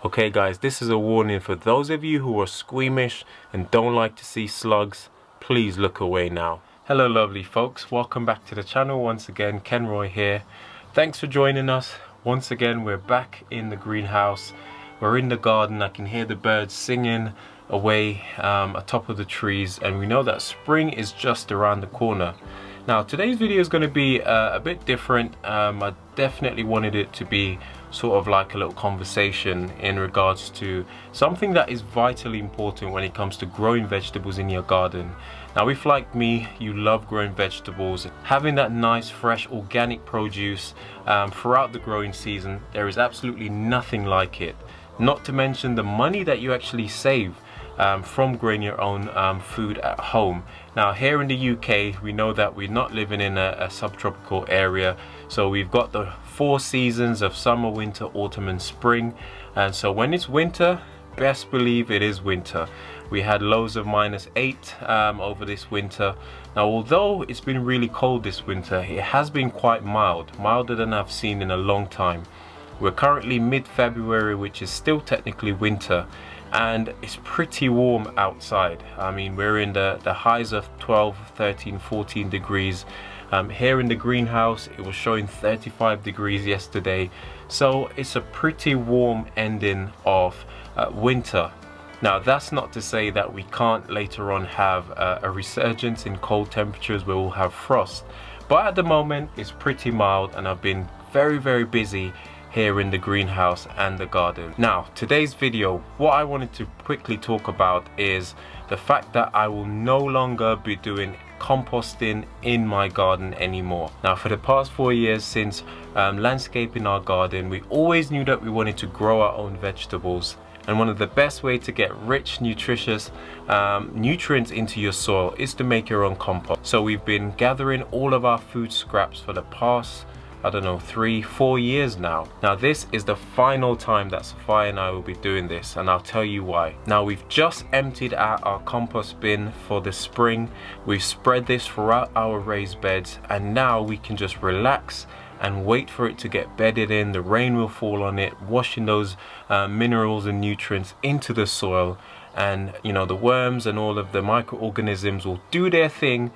Okay guys, this is a warning for those of you who are squeamish and don't like to see slugs. Please look away now. Hello lovely folks, welcome back to the channel once again. Ken Roy here. Thanks for joining us. Once again we're back in the greenhouse. We're in the garden. I can hear the birds singing away atop of the trees, and we know that spring is just around the corner. Now today's video is going to be a bit different. I definitely wanted it to be sort of like a little conversation in regards to something that is vitally important when it comes to growing vegetables in your garden. Now if, like me, you love growing vegetables, having that nice fresh organic produce throughout the growing season, there is absolutely nothing like it. Not to mention the money that you actually save from growing your own food at home. Now here in the UK, we know that we're not living in a subtropical area, so we've got the 4 seasons of summer, winter, autumn and spring. And so when it's winter, best believe it is winter. We had lows of -8 over this winter. Now although it's been really cold this winter, it has been quite mild, milder than I've seen in a long time. We're currently mid-February, which is still technically winter, and it's pretty warm outside. I mean, we're in the highs of 12, 13, 14 degrees. Here in the greenhouse, it was showing 35 degrees yesterday. So it's a pretty warm ending of winter. Now, that's not to say that we can't later on have a resurgence in cold temperatures where we'll have frost. But at the moment, it's pretty mild, and I've been very busy here in the greenhouse and the garden. Now today's video, what I wanted to quickly talk about is the fact that I will no longer be doing composting in my garden anymore. Now for the past 4 years since landscaping our garden, we always knew that we wanted to grow our own vegetables, and one of the best way to get rich, nutritious nutrients into your soil is to make your own compost. So we've been gathering all of our food scraps for the past, I don't know, 3-4 years now. Now this is the final time that Sophia and I will be doing this, and I'll tell you why. Now we've just emptied out our compost bin for the spring. We've spread this throughout our raised beds, and now we can just relax and wait for it to get bedded in. The rain will fall on it, washing those minerals and nutrients into the soil, and you know, the worms and all of the microorganisms will do their thing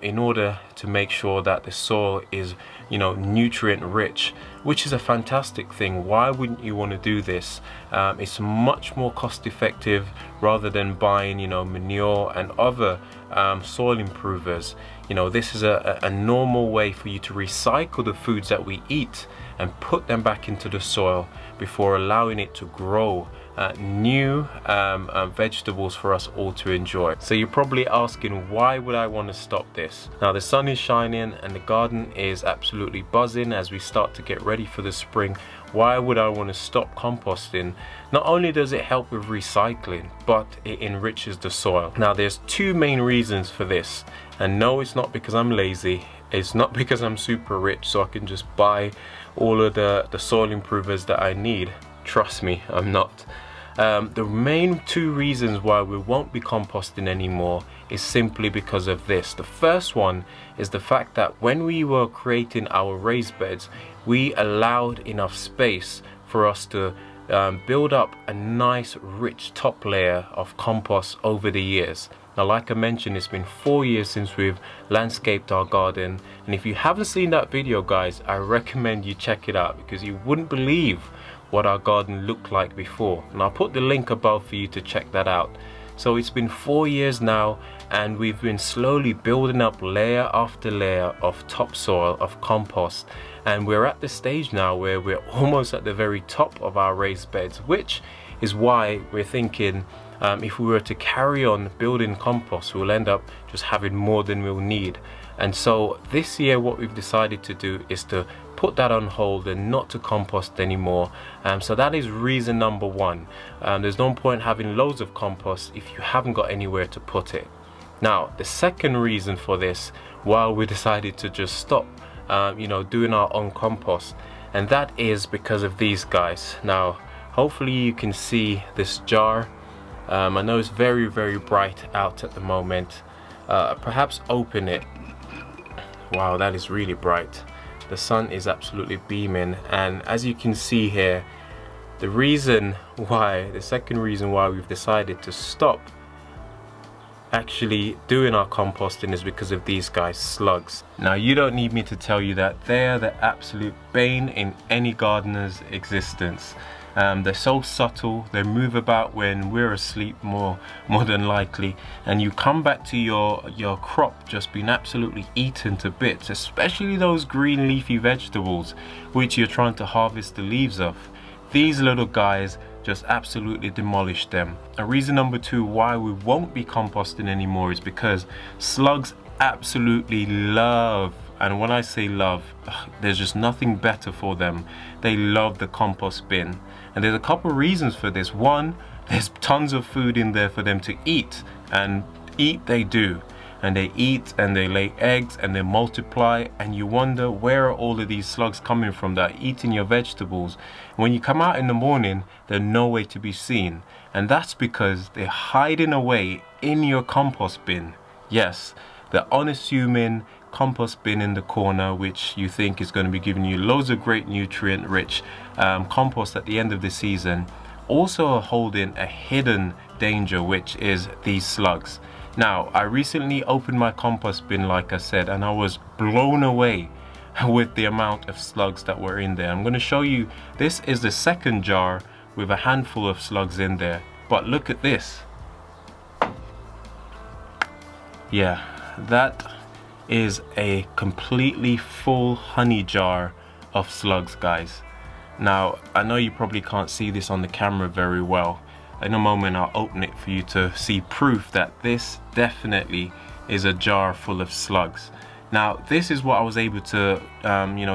in order to make sure that the soil is, you know, nutrient rich, which is a fantastic thing. Why wouldn't you want to do this? It's much more cost effective rather than buying, you know, manure and other soil improvers. You know, this is a normal way for you to recycle the foods that we eat and put them back into the soil before allowing it to grow new vegetables for us all to enjoy. So you're probably asking, why would I want to stop this? Now the sun is shining and the garden is absolutely buzzing as we start to get ready for the spring. Why would I want to stop composting? Not only does it help with recycling, but it enriches the soil. Now there's 2 main reasons for this, and no, it's not because I'm lazy. It's not because I'm super rich so I can just buy all of the soil improvers that I need. Trust me, I'm not. The main 2 reasons why we won't be composting anymore is simply because of this. The first one is the fact that when we were creating our raised beds, we allowed enough space for us to build up a nice rich top layer of compost over the years. Now like I mentioned, it's been 4 years since we've landscaped our garden, and if you haven't seen that video guys, I recommend you check it out, because you wouldn't believe what our garden looked like before, and I'll put the link above for you to check that out. So it's been 4 years now, and we've been slowly building up layer after layer of topsoil, of compost, and we're at the stage now where we're almost at the very top of our raised beds, which is why we're thinking if we were to carry on building compost, we'll end up just having more than we'll need. And so this year what we've decided to do is to put that on hold and not to compost anymore. So that is reason number 1. There's no point having loads of compost if you haven't got anywhere to put it. Now the second reason for this, why we decided to just stop you know, doing our own compost, and that is because of these guys. Now hopefully you can see this jar. I know it's very bright out at the moment. Perhaps open it. Wow, that is really bright. The sun is absolutely beaming, and as you can see here, The second reason why we've decided to stop actually doing our composting is because of these guys, slugs. Now, you don't need me to tell you that they're the absolute bane in any gardener's existence. They're so subtle, they move about when we're asleep more than likely, and you come back to your crop just being absolutely eaten to bits, especially those green leafy vegetables which you're trying to harvest the leaves of. These little guys just absolutely demolish them. And reason number two why we won't be composting anymore is because slugs absolutely love, and when I say love, there's just nothing better for them. They love the compost bin. And there's a couple reasons for this. One, there's tons of food in there for them to eat, and eat they do. And they eat and they lay eggs and they multiply, and you wonder where are all of these slugs coming from that are eating your vegetables. When you come out in the morning, they're nowhere to be seen, and that's because they're hiding away in your compost bin. Yes, the unassuming compost bin in the corner, which you think is going to be giving you loads of great nutrient rich compost at the end of the season, also holding a hidden danger, which is these slugs. Now, I recently opened my compost bin, like I said, and I was blown away with the amount of slugs that were in there. I'm going to show you, this is the second jar with a handful of slugs in there, but look at this. Yeah, that is a completely full honey jar of slugs, guys. Now, I know you probably can't see this on the camera very well. In a moment I'll open it for you to see proof that this definitely is a jar full of slugs. Now, this is what I was able to,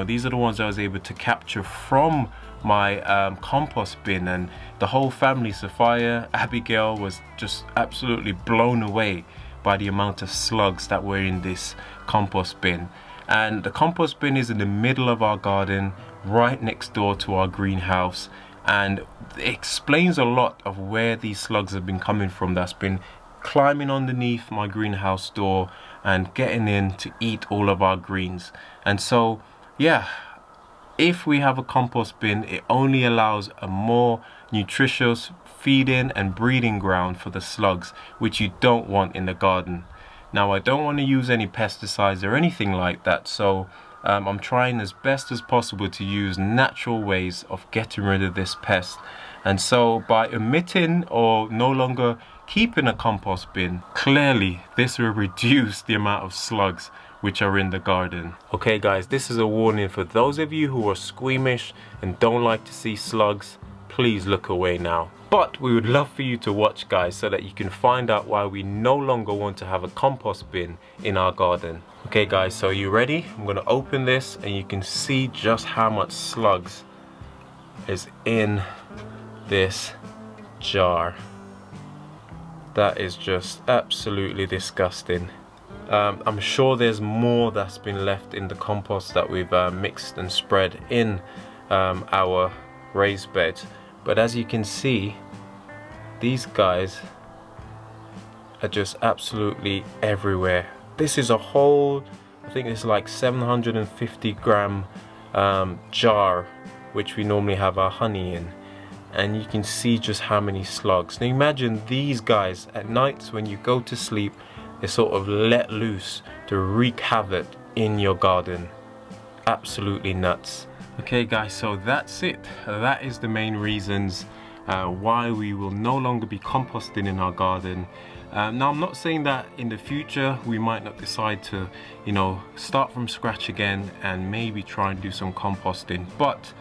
these are the ones I was able to capture from my compost bin, and the whole family, Sophia, Abigail, was just absolutely blown away by the amount of slugs that were in this compost bin. And the compost bin is in the middle of our garden, right next door to our greenhouse, and it explains a lot of where these slugs have been coming from, that's been climbing underneath my greenhouse door and getting in to eat all of our greens. And so, yeah, if we have a compost bin, it only allows a more nutritious feeding and breeding ground for the slugs, which you don't want in the garden. Now, I don't want to use any pesticides or anything like that, so I'm trying as best as possible to use natural ways of getting rid of this pest. And so by omitting or no longer keeping a compost bin, clearly this will reduce the amount of slugs which are in the garden. Okay guys, this is a warning for those of you who are squeamish and don't like to see slugs. Please look away now. But we would love for you to watch, guys, so that you can find out why we no longer want to have a compost bin in our garden. Okay guys, so are you ready? I'm going to open this and you can see just how much slugs is in this jar. That is just absolutely disgusting. I'm sure there's more that's been left in the compost that we've mixed and spread in our raised beds. But as you can see, these guys are just absolutely everywhere. This is a whole, I think it's like 750 gram jar which we normally have our honey in, and you can see just how many slugs. Now imagine these guys at nights when you go to sleep, they're sort of let loose to wreak havoc in your garden. Absolutely nuts. Okay guys, so that's it. That is the main reasons why we will no longer be composting in our garden. Now, I'm not saying that in the future we might not decide to, start from scratch again and maybe try and do some composting, but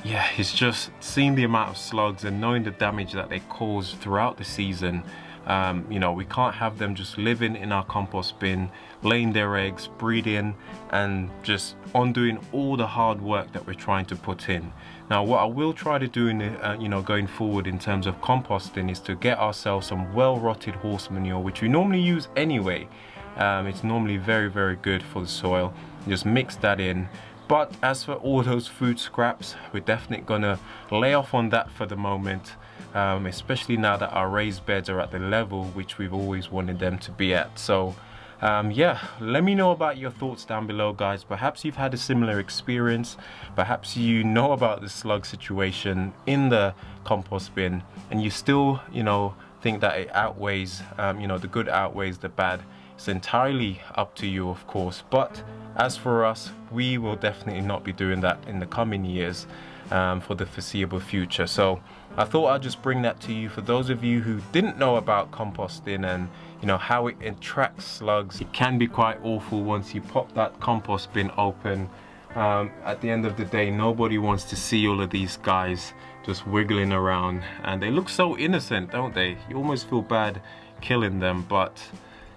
yeah, it's just seeing the amount of slugs and knowing the damage that they cause throughout the season. We can't have them just living in our compost bin, laying their eggs, breeding, and just undoing all the hard work that we're trying to put in. Now, what I will try to do in the, going forward in terms of composting is to get ourselves some well-rotted horse manure, which we normally use anyway. It's normally very, very good for the soil. Just mix that in. But as for all those food scraps, we're definitely gonna lay off on that for the moment. Especially now that our raised beds are at the level which we've always wanted them to be at. So yeah, let me know about your thoughts down below, guys. Perhaps you've had a similar experience. Perhaps you know about the slug situation in the compost bin, and you still, you know, think that it outweighs, you know, the good outweighs the bad. It's entirely up to you, of course. But as for us, we will definitely not be doing that in the coming years, for the foreseeable future. So I thought I'd just bring that to you for those of you who didn't know about composting and, you know, how it attracts slugs. It can be quite awful once you pop that compost bin open. At the end of the day, nobody wants to see all of these guys just wiggling around, and they look so innocent, don't they? You almost feel bad killing them, but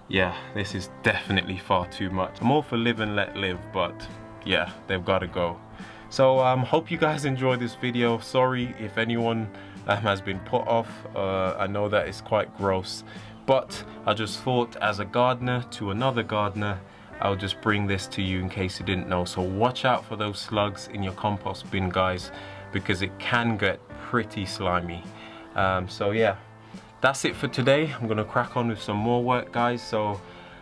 yeah, this is definitely far too much. I'm all for live and let live, but yeah, they've got to go. So hope you guys enjoyed this video. Sorry if anyone has been put off. I know that it's quite gross, but I just thought, as a gardener to another gardener, I'll just bring this to you in case you didn't know. So watch out for those slugs in your compost bin, guys, because it can get pretty slimy. So yeah, that's it for today. I'm gonna crack on with some more work, guys. So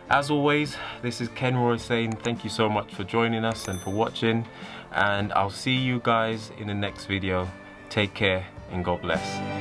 as always, this is Ken Roy saying thank you so much for joining us and for watching, and I'll see you guys in the next video. Take care and God bless.